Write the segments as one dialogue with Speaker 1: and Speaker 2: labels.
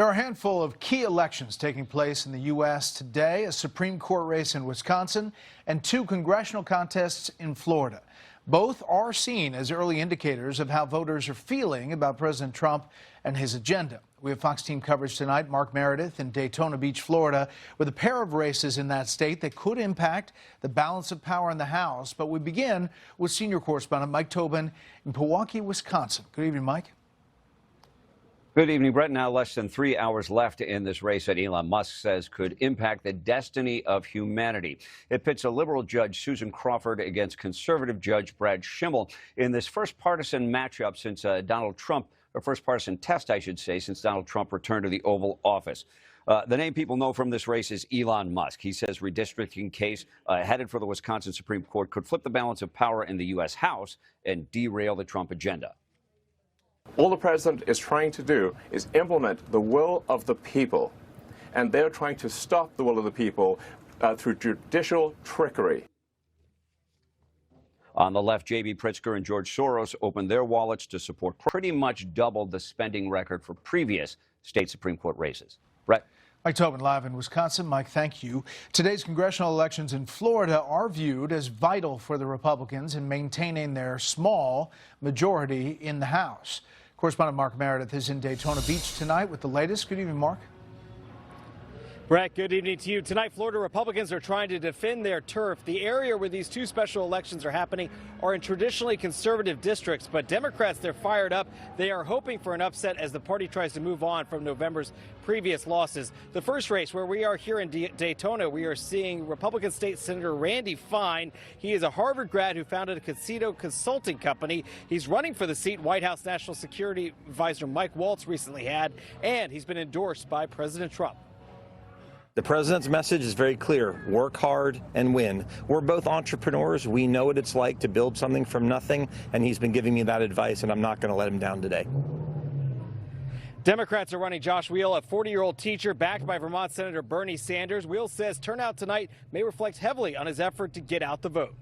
Speaker 1: There are a handful of key elections taking place in the U.S. today, a Supreme Court race in Wisconsin and two congressional contests in Florida. Both are seen as early indicators of how voters are feeling about President Trump and his agenda. We have Fox team coverage tonight. Mark Meredith in Daytona Beach, Florida, with a pair of races in that state that could impact the balance of power in the House. But we begin with senior correspondent Mike Tobin in Pewaukee, Wisconsin. Good evening, Mike.
Speaker 2: Good evening, Brett. Now less than 3 hours left in this race that Elon Musk says could impact the destiny of humanity. It pits a liberal judge, Susan Crawford, against conservative judge Brad Schimmel in this first partisan matchup since Donald Trump, or first partisan test, I should say, since Donald Trump returned to the Oval Office. The name people know from this race is Elon Musk. He says redistricting case headed for the Wisconsin Supreme Court could flip the balance of power in the U.S. House and derail the Trump agenda.
Speaker 3: All the president is trying to do is implement the will of the people, and they're trying to stop the will of the people through judicial trickery.
Speaker 2: On the left, J.B. Pritzker and George Soros opened their wallets to support pretty much doubled the spending record for previous state Supreme Court races. Brett?
Speaker 1: Mike Tobin live in Wisconsin. Mike, thank you. Today's congressional elections in Florida are viewed as vital for the Republicans in maintaining their small majority in the House. Correspondent Mark Meredith is in Daytona Beach tonight with the latest. Good evening, Mark.
Speaker 4: Brett, good evening to you. Tonight, Florida Republicans are trying to defend their turf. The area where these two special elections are happening are in traditionally conservative districts, but Democrats, they're fired up. They are hoping for an upset as the party tries to move on from November's previous losses. The first race, where we are here in Daytona, we are seeing Republican State Senator Randy Fine. He is a Harvard grad who founded a casino consulting company. He's running for the seat White House National Security Advisor Mike Waltz recently had, and he's been endorsed by President Trump.
Speaker 5: The president's message is very clear. Work hard and win. We're both entrepreneurs. We know what it's like to build something from nothing, and he's been giving me that advice, and I'm not going to let him down today.
Speaker 4: Democrats are running Josh Weil, a 40-year-old teacher backed by Vermont Senator Bernie Sanders. Weil says turnout tonight may reflect heavily on his effort to get out the vote.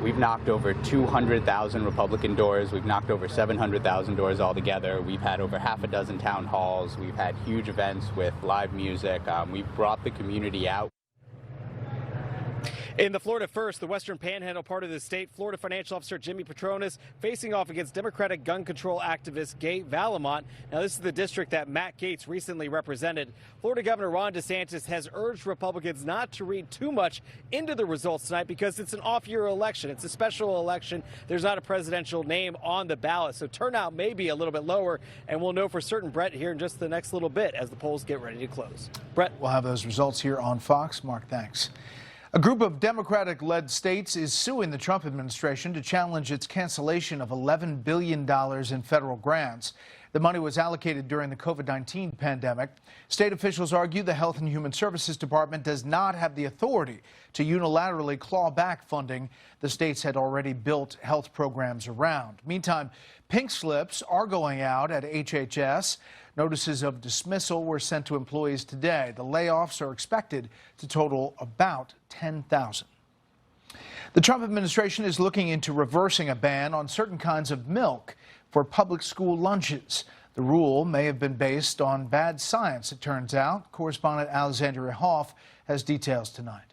Speaker 6: We've knocked over 200,000 Republican doors. We've knocked over 700,000 doors altogether. We've had over half a dozen town halls. We've had huge events with live music. We've brought the community out.
Speaker 4: In the Florida First, the Western Panhandle part of the state, Florida financial officer Jimmy Petronas facing off against Democratic gun control activist Gay Valamont. Now, this is the district that Matt Gaetz recently represented. Florida Governor Ron DeSantis has urged Republicans not to read too much into the results tonight because it's an off-year election. It's a special election. There's not a presidential name on the ballot, so turnout may be a little bit lower, and we'll know for certain, Brett, here in just the next little bit as the polls get ready to close. Brett?
Speaker 1: We'll have those results here on Fox. Mark, thanks. A group of Democratic-led states is suing the Trump administration to challenge its cancellation of $11 billion in federal grants. The money was allocated during the COVID-19 pandemic. State officials argue the Health and Human Services Department does not have the authority to unilaterally claw back funding the states had already built health programs around. Meantime, pink slips are going out at HHS. Notices of dismissal were sent to employees today. The layoffs are expected to total about 10,000. The Trump administration is looking into reversing a ban on certain kinds of milk for public school lunches. The rule may have been based on bad science, it turns out. Correspondent Alexandria Hoff has details tonight.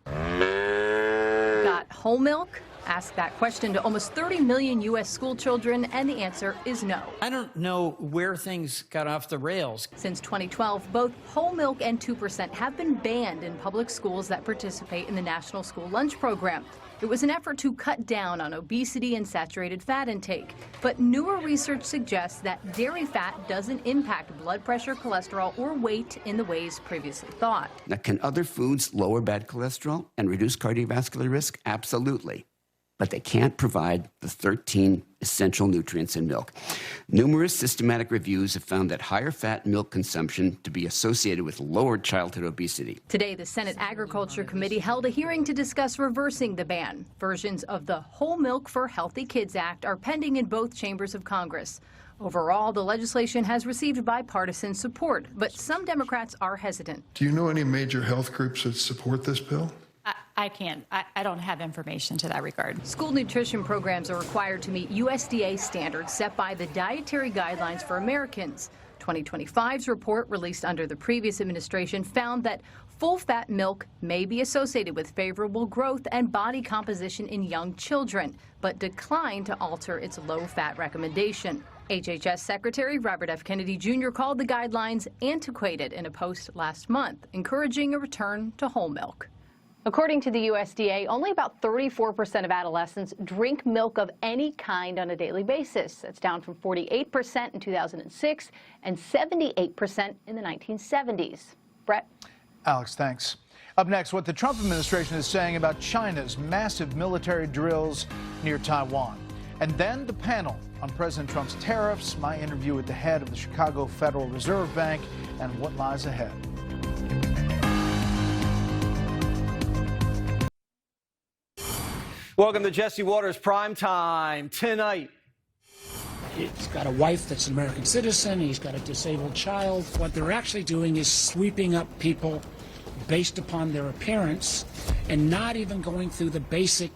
Speaker 7: Got whole milk? Ask that question to almost 30 million U.S. school children, and the answer is no.
Speaker 8: I don't know where things got off the rails.
Speaker 7: Since 2012, both whole milk and 2% have been banned in public schools that participate in the National School Lunch Program. It was an effort to cut down on obesity and saturated fat intake. But newer research suggests that dairy fat doesn't impact blood pressure, cholesterol, or weight in the ways previously thought.
Speaker 9: Now, can other foods lower bad cholesterol and reduce cardiovascular risk? Absolutely. But they can't provide the 13 essential nutrients in milk. Numerous systematic reviews have found that higher fat milk consumption to be associated with lower childhood obesity.
Speaker 7: Today, the Senate Agriculture Committee held a hearing to discuss reversing the ban. Versions of the Whole Milk for Healthy Kids Act are pending in both chambers of Congress. Overall, the legislation has received bipartisan support, but some Democrats are hesitant.
Speaker 10: Do you know any major health groups that support this bill?
Speaker 11: I can't. I don't have information to that regard.
Speaker 7: School nutrition programs are required to meet USDA standards set by the Dietary Guidelines for Americans. 2025's report, released under the previous administration, found that full-fat milk may be associated with favorable growth and body composition in young children, but declined to alter its low-fat recommendation. HHS Secretary Robert F. Kennedy Jr. called the guidelines antiquated in a post last month, encouraging a return to whole milk. According to the USDA, only about 34% of adolescents drink milk of any kind on a daily basis. That's down from 48% in 2006 and 78% in the 1970s. Brett?
Speaker 1: Alex, thanks. Up next, what the Trump administration is saying about China's massive military drills near Taiwan. And then the panel on President Trump's tariffs, my interview with the head of the Chicago Federal Reserve Bank, and what lies ahead.
Speaker 12: Welcome to Jesse Waters Prime Time tonight.
Speaker 13: He's got a wife that's an American citizen. He's got a disabled child. What they're actually doing is sweeping up people based upon their appearance and not even going through the basic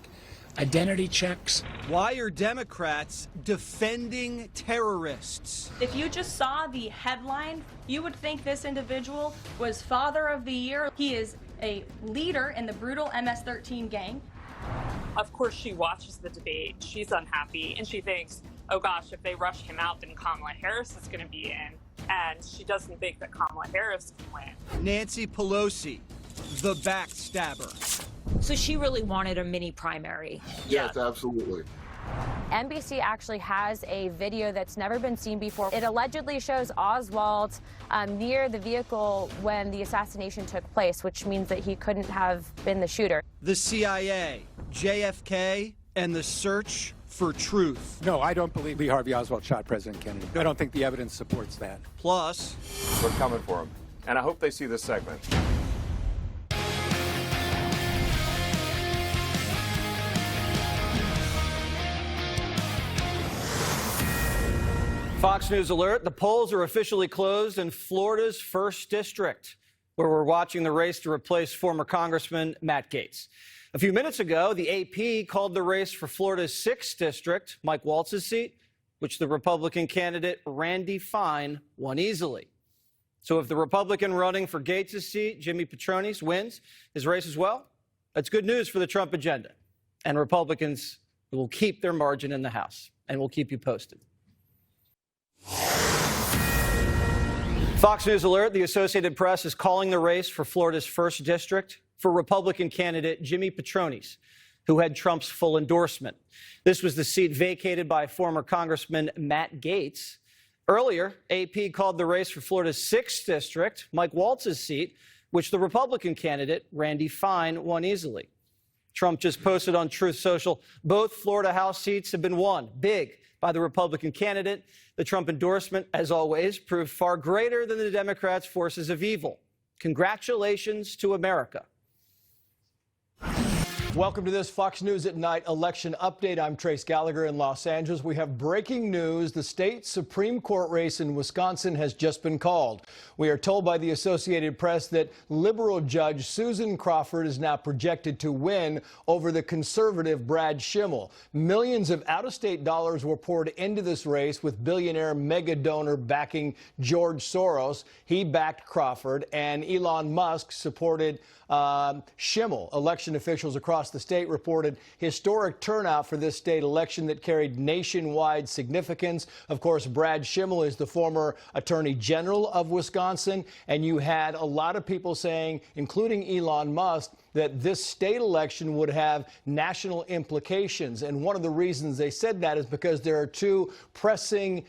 Speaker 13: identity checks.
Speaker 12: Why are Democrats defending terrorists?
Speaker 14: If you just saw the headline, you would think this individual was Father of the Year. He is a leader in the brutal MS-13 gang.
Speaker 15: Of course, she watches the debate. She's unhappy, and she thinks, oh gosh, if they rush him out, then Kamala Harris is going to be in. And she doesn't think that Kamala Harris can win.
Speaker 12: Nancy Pelosi, the backstabber.
Speaker 16: So she really wanted a mini primary.
Speaker 10: Yes, absolutely.
Speaker 17: NBC actually has a video that's never been seen before. It allegedly shows Oswald near the vehicle when the assassination took place, which means that he couldn't have been the shooter.
Speaker 12: The CIA, JFK, and the search for truth.
Speaker 18: No, I don't believe Lee Harvey Oswald shot President Kennedy. I don't think the evidence supports that.
Speaker 12: Plus,
Speaker 3: we're coming for them. And I hope they see this segment.
Speaker 12: Fox News alert, the polls are officially closed in Florida's 1st District, where we're watching the race to replace former Congressman Matt Gaetz. A few minutes ago, the AP called the race for Florida's 6th District, Mike Waltz's seat, which the Republican candidate Randy Fine won easily. So if the Republican running for Gaetz' seat, Jimmy Patronis, wins his race as well, that's good news for the Trump agenda. And Republicans will keep their margin in the House, and we'll keep you posted. Fox News alert, the Associated Press is calling the race for Florida's 1st District for Republican candidate Jimmy Patronis, who had Trump's full endorsement. This was the seat vacated by former Congressman Matt Gaetz. Earlier, AP called the race for Florida's 6th District, Mike Waltz's seat, which the Republican candidate Randy Fine won easily. Trump just posted on Truth Social, both Florida House seats have been won big by the Republican candidate. The Trump endorsement, as always, proved far greater than the Democrats' forces of evil. Congratulations to America.
Speaker 19: Welcome to this Fox News at Night election update. I'm Trace Gallagher in Los Angeles. We have breaking news. The state Supreme Court race in Wisconsin has just been called. We are told by the Associated Press that liberal judge Susan Crawford is now projected to win over the conservative Brad Schimmel. Millions of out-of-state dollars were poured into this race, with billionaire mega donor backing George Soros. He backed Crawford, and Elon Musk supported Schimmel. Election officials across the state reported historic turnout for this state election that carried nationwide significance. Of course, Brad Schimmel is the former Attorney General of Wisconsin, and you had a lot of people saying, including Elon Musk, that this state election would have national implications. And one of the reasons they said that is because there are two pressing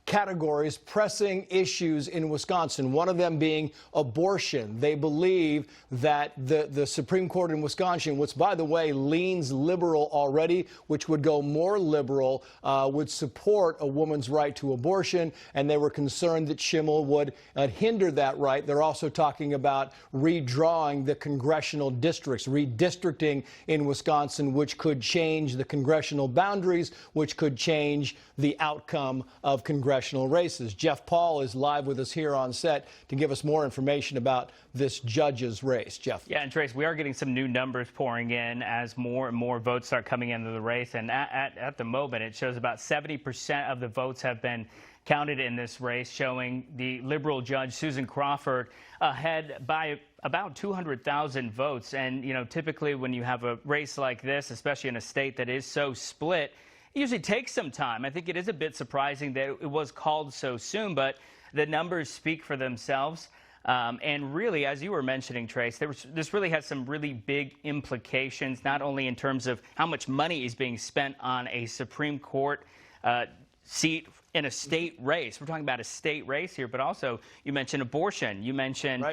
Speaker 19: categories, pressing issues in Wisconsin, one of them being abortion. They believe that the Supreme Court in Wisconsin, which, by the way, leans liberal already, which would go more liberal, would support a woman's right to abortion, and they were concerned that Schimmel would hinder that right. They're also talking about redrawing the congressional congressional districts, redistricting in Wisconsin, which could change the congressional boundaries, which could change the outcome of congressional races. Jeff Paul is live with us here on set to give us more information about this judge's race. Jeff.
Speaker 20: Yeah, and Trace, we are getting some new numbers pouring in as more and more votes start coming into the race. And at the moment, it shows about 70% of the votes have been counted in this race, showing the liberal judge Susan Crawford ahead by about 200,000 votes. And, you know, typically when you have a race like this, especially in a state that is so split, it usually takes some time. I think it is a bit surprising that it was called so soon, but the numbers speak for themselves. And really, as you were mentioning, Trace, this really has some really big implications, not only in terms of how much money is being spent on a Supreme Court seat in a state race. We're talking about a state race here, but also you mentioned abortion, you mentioned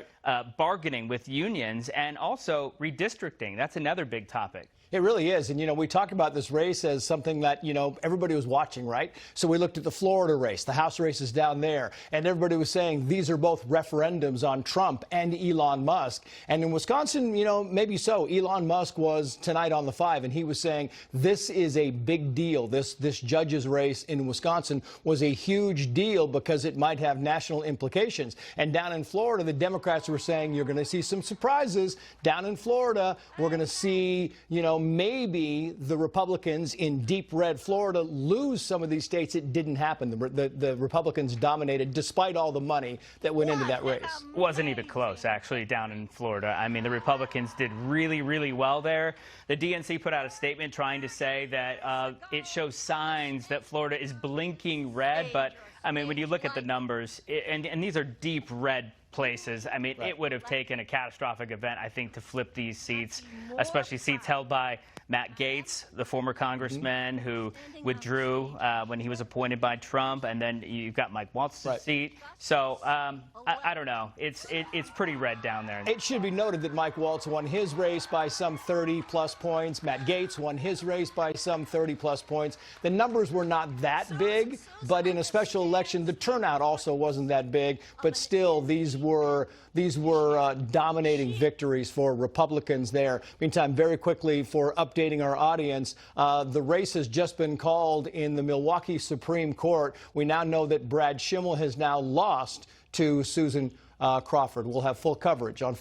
Speaker 20: bargaining with unions, and also redistricting. That's another big topic.
Speaker 19: It really is. And, you know, we talk about this race as something that, you know, everybody was watching, right? So we looked at the Florida race, the House races down there, and everybody was saying these are both referendums on Trump and Elon Musk. And in Wisconsin, you know, maybe so. Elon Musk was tonight on the 5, and he was saying this is a big deal. This judge's race in Wisconsin was a huge deal because it might have national implications. And down in Florida, the Democrats were saying you're going to see some surprises. Down in Florida, we're going to see, you know, maybe the Republicans in deep red Florida lose some of these states. It didn't happen. The Republicans dominated despite all the money that went into that race.
Speaker 20: Wasn't even close, actually, down in Florida. I mean, the Republicans did really, really well there. The DNC put out a statement trying to say that it shows signs that Florida is blinking red. But, I mean, when you look at the numbers, and these are deep red places. I mean, it would have taken a catastrophic event, I think, to flip these seats, especially seats held by Matt Gaetz, the former congressman who withdrew when he was appointed by Trump, and then you've got Mike Waltz's seat. So I don't know. It's pretty red down there.
Speaker 19: It should be noted that Mike Waltz won his race by some 30-plus points. Matt Gaetz won his race by some 30-plus points. The numbers were not that big, but in a special election, the turnout also wasn't that big. But still, these were dominating victories for Republicans there. Meantime, very quickly, for updating our audience, the race has just been called in the Milwaukee Supreme Court. We now know that Brad Schimmel has now lost to Susan Crawford. We'll have full coverage on